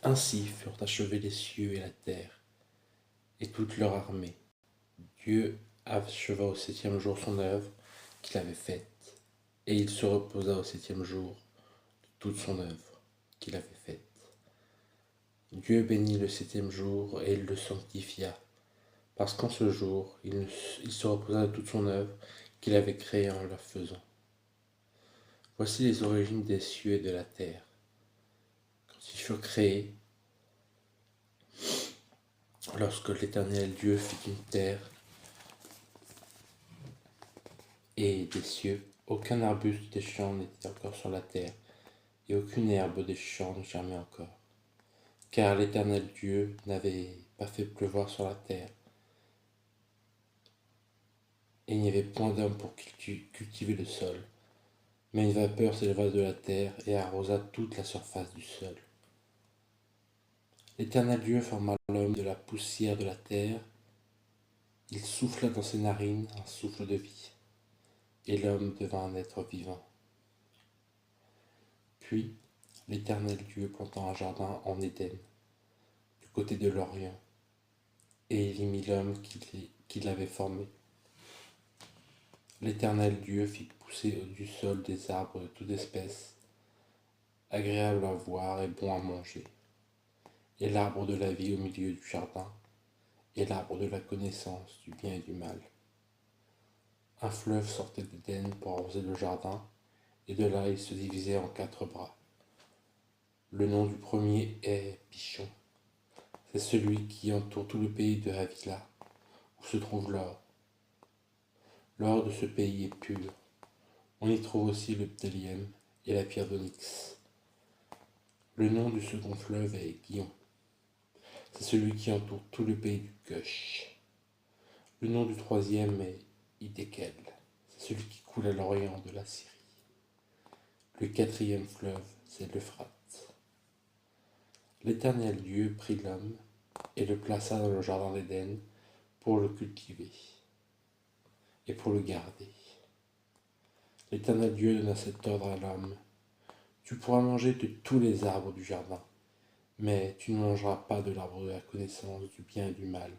Ainsi furent achevés les cieux et la terre, et toute leur armée. Dieu acheva au septième jour son œuvre qu'il avait faite, et il se reposa au septième jour de toute son œuvre qu'il avait faite. Dieu bénit le septième jour et il le sanctifia, parce qu'en ce jour il se reposa de toute son œuvre qu'il avait créée en la faisant. Voici les origines des cieux et de la terre. Quand ils furent créés, lorsque l'Éternel Dieu fit une terre et des cieux, aucun arbuste des champs n'était encore sur la terre, et aucune herbe des champs ne germait encore, car l'Éternel Dieu n'avait pas fait pleuvoir sur la terre, et il n'y avait point d'homme pour cultiver le sol. Mais une vapeur s'éleva de la terre et arrosa toute la surface du sol. L'Éternel Dieu forma l'homme de la poussière de la terre. Il souffla dans ses narines un souffle de vie, et l'homme devint un être vivant. Puis l'Éternel Dieu planta un jardin en Éden, du côté de l'Orient, et il y mit l'homme qu'il avait formé. L'Éternel Dieu fit pousser du sol des arbres de toute espèce, agréables à voir et bons à manger, et l'arbre de la vie au milieu du jardin, et l'arbre de la connaissance du bien et du mal. Un fleuve sortait d'Éden pour arroser le jardin, et de là il se divisait en 4 bras. Le nom du premier est Pishon. C'est celui qui entoure tout le pays de Havila, où se trouve l'or. L'or de ce pays est pur. On y trouve aussi le bdellium et la pierre d'onyx. Le nom du second fleuve est Guion. C'est celui qui entoure tout le pays du Cush. Le nom du troisième est Hiddekel. C'est celui qui coule à l'orient de la Syrie. Le quatrième fleuve, c'est l'Euphrate. L'Éternel Dieu prit l'homme et le plaça dans le jardin d'Éden pour le cultiver et pour le garder. L'Éternel Dieu donna cet ordre à l'homme: tu pourras manger de tous les arbres du jardin, mais tu ne mangeras pas de l'arbre de la connaissance du bien et du mal,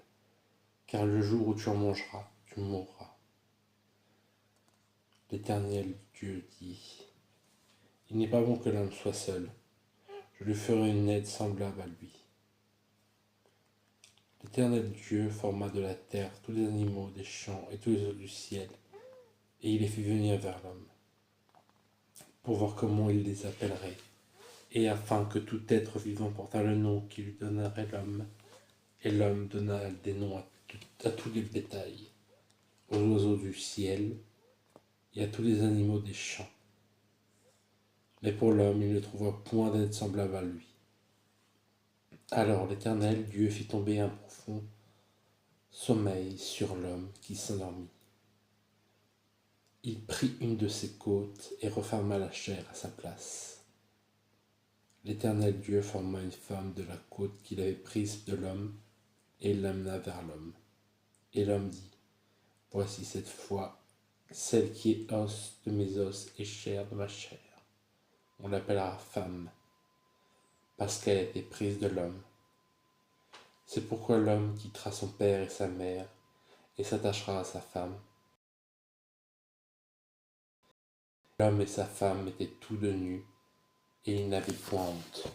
car le jour où tu en mangeras, tu mourras. L'Éternel Dieu dit: il n'est pas bon que l'homme soit seul, je lui ferai une aide semblable à lui. L'Éternel Dieu forma de la terre tous les animaux des champs et tous les oiseaux du ciel, et il les fit venir vers l'homme, pour voir comment il les appellerait, et afin que tout être vivant portât le nom qu'il lui donnerait l'homme. Et l'homme donna des noms à tous les bétails, aux oiseaux du ciel et à tous les animaux des champs. Mais pour l'homme, il ne trouva point d'aide semblable à lui. Alors l'Éternel Dieu fit tomber un profond sommeil sur l'homme qui s'endormit. Il prit une de ses côtes et referma la chair à sa place. L'Éternel Dieu forma une femme de la côte qu'il avait prise de l'homme, et il l'amena vers l'homme. Et l'homme dit: voici cette fois celle qui est os de mes os et chair de ma chair. On l'appellera femme, parce qu'elle a été prise de l'homme. C'est pourquoi l'homme quittera son père et sa mère, et s'attachera à sa femme. L'homme et sa femme étaient tous deux nus, et ils n'avaient point honte.